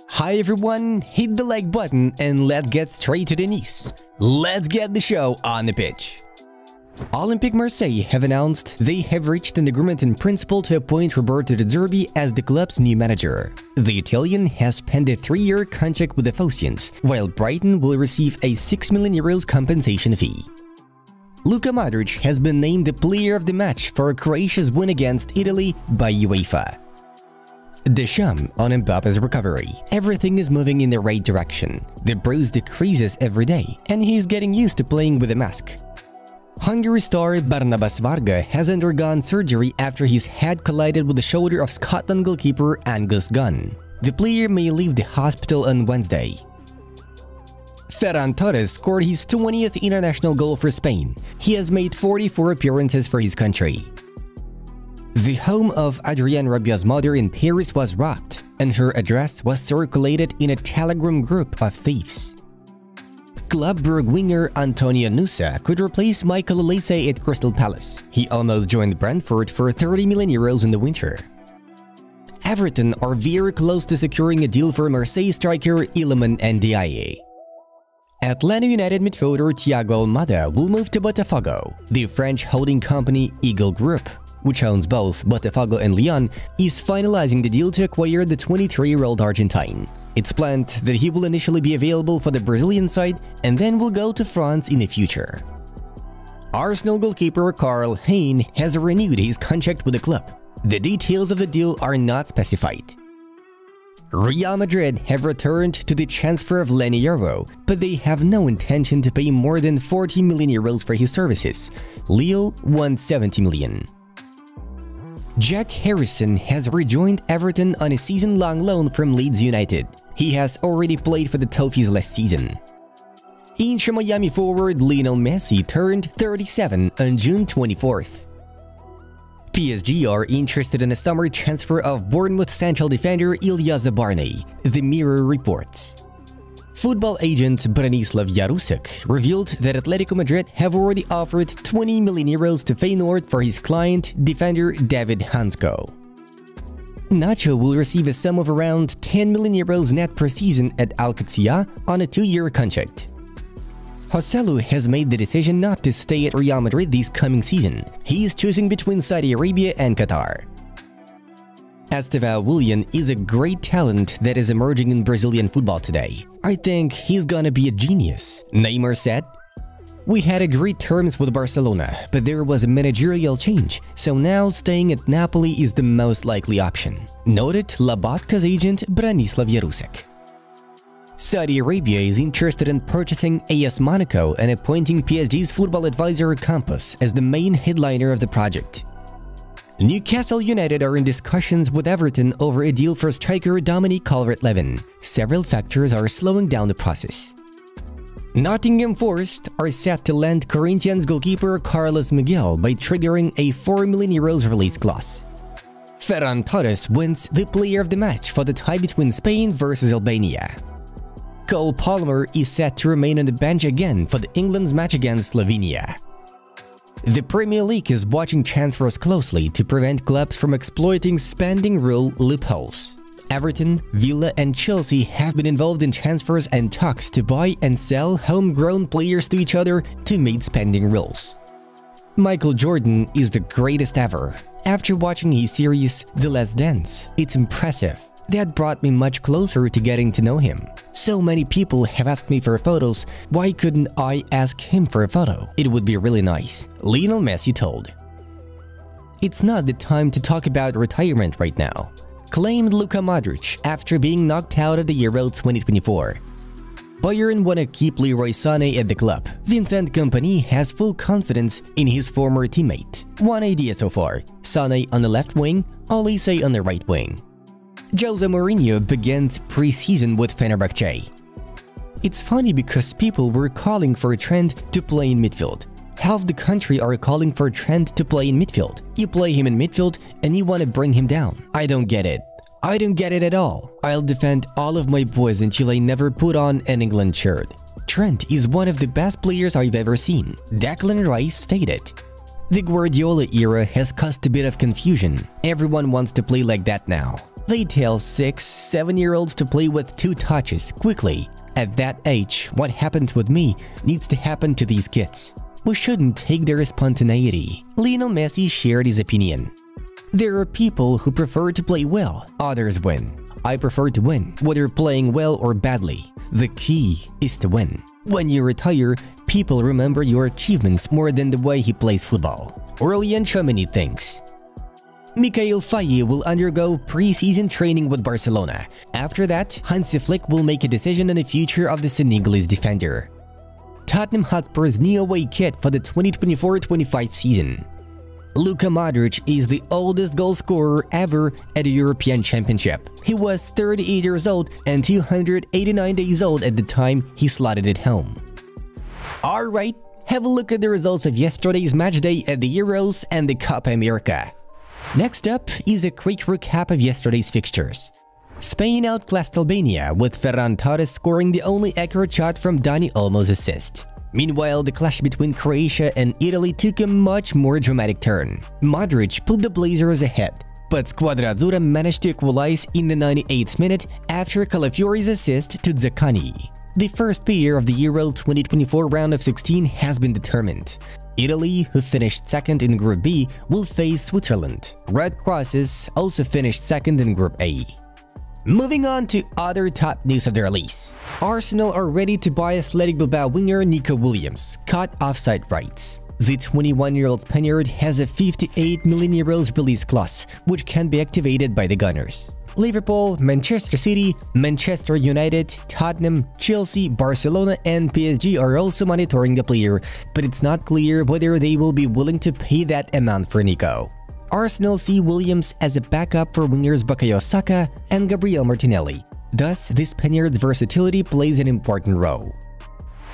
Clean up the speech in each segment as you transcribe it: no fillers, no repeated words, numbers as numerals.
Hi everyone, hit the like button and let's get straight to the news. Let's get the show on the pitch. Olympique Marseille have announced they have reached an agreement in principle to appoint Roberto De Zerbi as the club's new manager. The Italian has penned a 3-year contract with the Phocians, while Brighton will receive a €6 million compensation fee. Luka Modric has been named the player of the match for Croatia's win against Italy by UEFA. Deschamps on Mbappe's recovery. Everything is moving in the right direction. The bruise decreases every day, and he's getting used to playing with a mask. Hungary star Barnabas Varga has undergone surgery after his head collided with the shoulder of Scotland goalkeeper Angus Gunn. The player may leave the hospital on Wednesday. Ferran Torres scored his 20th international goal for Spain. He has made 44 appearances for his country. The home of Adrien Rabiot's mother in Paris was robbed, and her address was circulated in a Telegram group of thieves. Club Brugge winger Antonio Nusa could replace Michael Olise at Crystal Palace. He almost joined Brentford for €30 million in the winter. Everton are very close to securing a deal for Marseille striker Iliman Ndiaye. Atlanta United midfielder Thiago Almada will move to Botafogo. The French holding company Eagle Group, which owns both Botafogo and Lyon, is finalizing the deal to acquire the 23-year-old Argentine. It's planned that he will initially be available for the Brazilian side and then will go to France in the future. Arsenal goalkeeper Karl Hein has renewed his contract with the club. The details of the deal are not specified. Real Madrid have returned to the transfer of Leny Yoro, but they have no intention to pay more than €40 million for his services. Lille won €70 million. Jack Harrison has rejoined Everton on a season-long loan from Leeds United. He has already played for the Toffees last season. Inter Miami forward Lionel Messi turned 37 on June 24th. PSG are interested in a summer transfer of Bournemouth central defender Ilya Zabarny, the Mirror reports. Football agent Branislav Jarusek revealed that Atletico Madrid have already offered €20 million to Feyenoord for his client, defender David Hansko. Nacho will receive a sum of around €10 million net per season at Al-Qadsiya on a 2-year contract. Joselu has made the decision not to stay at Real Madrid this coming season. He is choosing between Saudi Arabia and Qatar. Estevão Willian is a great talent that is emerging in Brazilian football today. I think he's gonna be a genius, Neymar said. We had agreed terms with Barcelona, but there was a managerial change, so now staying at Napoli is the most likely option, noted Labotka's agent Branislav Jarusek. Saudi Arabia is interested in purchasing AS Monaco and appointing PSG's football advisor Campos as the main headliner of the project. Newcastle United are in discussions with Everton over a deal for striker Dominic Calvert-Lewin. Several factors are slowing down the process. Nottingham Forest are set to land Corinthians goalkeeper Carlos Miguel by triggering a €4 million release clause. Ferran Torres wins the player of the match for the tie between Spain versus Albania. Cole Palmer is set to remain on the bench again for the England's match against Slovenia. The Premier League is watching transfers closely to prevent clubs from exploiting spending rule loopholes. Everton, Villa and Chelsea have been involved in transfers and talks to buy and sell homegrown players to each other to meet spending rules. Michael Jordan is the greatest ever. After watching his series The Last Dance, it's impressive. That brought me much closer to getting to know him. So many people have asked me for photos, why couldn't I ask him for a photo? It would be really nice, Lionel Messi told. It's not the time to talk about retirement right now, claimed Luka Modric after being knocked out of the Euro 2024. Bayern want to keep Leroy Sané at the club. Vincent Kompany has full confidence in his former teammate. One idea so far, Sané on the left wing, Olise on the right wing. Jose Mourinho begins pre-season with Fenerbahce. It's funny because people were calling for a Trent to play in midfield. Half the country are calling for Trent to play in midfield. You play him in midfield and you want to bring him down. I don't get it. I don't get it at all. I'll defend all of my boys until I never put on an England shirt. Trent is one of the best players I've ever seen, Declan Rice stated. The Guardiola era has caused a bit of confusion. Everyone wants to play like that now. They tell 6-7-year-olds to play with 2 touches quickly. At that age, what happened with me needs to happen to these kids. We shouldn't take their spontaneity. Lionel Messi shared his opinion. There are people who prefer to play well, others win. I prefer to win, whether playing well or badly. The key is to win. When you retire, people remember your achievements more than the way he plays football. Aurelien Tchouameni thinks. Mikhail Faye will undergo pre-season training with Barcelona. After that, Hansi Flick will make a decision on the future of the Senegalese defender. Tottenham Hotspur's new away kit for the 2024-25 season. Luka Modric is the oldest goal scorer ever at a European Championship. He was 38 years old and 289 days old at the time he slotted it home. Alright, have a look at the results of yesterday's matchday at the Euros and the Copa America. Next up is a quick recap of yesterday's fixtures. Spain outclassed Albania, with Ferran Torres scoring the only accurate shot from Dani Olmo's assist. Meanwhile, the clash between Croatia and Italy took a much more dramatic turn. Modric put the Blazers ahead, but Squadra Azzurra managed to equalize in the 98th minute after Calafiori's assist to Zaccagni. The first pair of the Euro 2024 round of 16 has been determined. Italy, who finished second in Group B, will face Switzerland. Red Crosses also finished second in Group A. Moving on to other top news of the release. Arsenal are ready to buy Athletic Bilbao winger Nico Williams, caught offside rights. The 21-year-old Spaniard has a €58 million release clause, which can be activated by the Gunners. Liverpool, Manchester City, Manchester United, Tottenham, Chelsea, Barcelona and PSG are also monitoring the player, but it's not clear whether they will be willing to pay that amount for Nico. Arsenal see Williams as a backup for wingers Bukayo Saka and Gabriel Martinelli. Thus, this Spaniard's versatility plays an important role.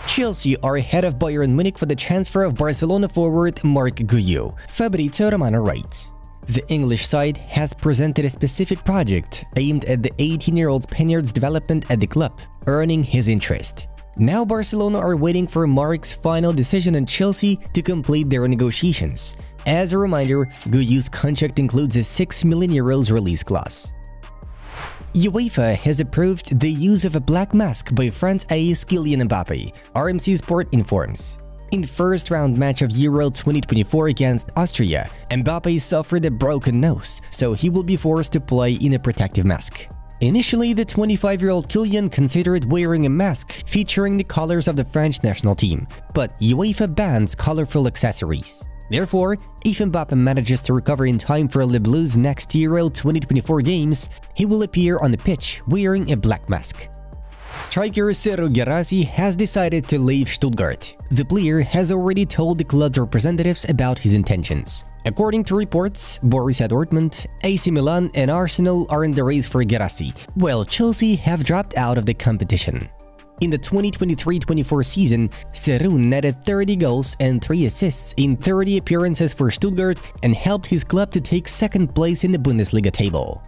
Chelsea are ahead of Bayern Munich for the transfer of Barcelona forward Marc GUIU, Fabrizio Romano writes. The English side has presented a specific project aimed at the 18-year-old Spaniard's development at the club, earning his interest. Now Barcelona are waiting for Marc's final decision on Chelsea to complete their negotiations. As a reminder, GUIU's contract includes a €6 million release clause. UEFA has approved the use of a black mask by France ace Kylian Mbappe, RMC Sport informs. In the first-round match of Euro 2024 against Austria, Mbappe suffered a broken nose, so he will be forced to play in a protective mask. Initially, the 25-year-old Kylian considered wearing a mask featuring the colors of the French national team, but UEFA bans colorful accessories. Therefore, if Mbappe manages to recover in time for Le Blues' next Euro 2024 games, he will appear on the pitch wearing a black mask. Striker Serhou Guirassy has decided to leave Stuttgart. The player has already told the club's representatives about his intentions. According to reports, Borussia Dortmund, AC Milan and Arsenal are in the race for Guirassy, while Chelsea have dropped out of the competition. In the 2023-24 season, Serhou netted 30 goals and 3 assists in 30 appearances for Stuttgart and helped his club to take second place in the Bundesliga table.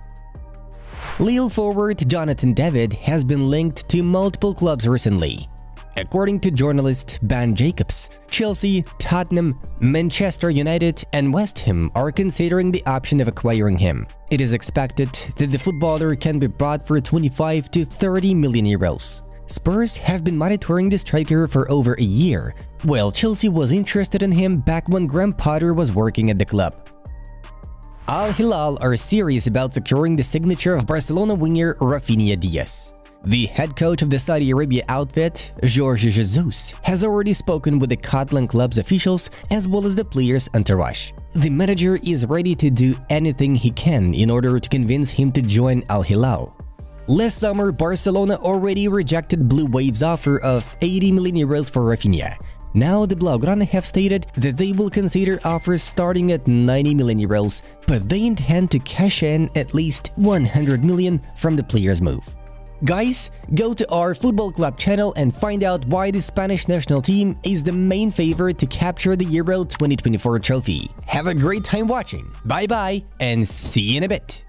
Lille forward Jonathan David has been linked to multiple clubs recently. According to journalist Ben Jacobs, Chelsea, Tottenham, Manchester United and West Ham are considering the option of acquiring him. It is expected that the footballer can be bought for 25 to 30 million euros. Spurs have been monitoring the striker for over a year, while Chelsea was interested in him back when Graham Potter was working at the club. Al Hilal are serious about securing the signature of Barcelona winger RAPHINHA Diaz. The head coach of the Saudi Arabia outfit, Jorge Jesus, has already spoken with the Catalan club's officials as well as the player's entourage. The manager is ready to do anything he can in order to convince him to join Al Hilal. Last summer, Barcelona already rejected Blue Wave's offer of 80 million euros for RAPHINHA. Now, the Blaugrana have stated that they will consider offers starting at 90 million euros, but they intend to cash in at least 100 million from the player's move. Guys, go to our football club channel and find out why the Spanish national team is the main favorite to capture the Euro 2024 trophy. Have a great time watching, bye bye, and see you in a bit!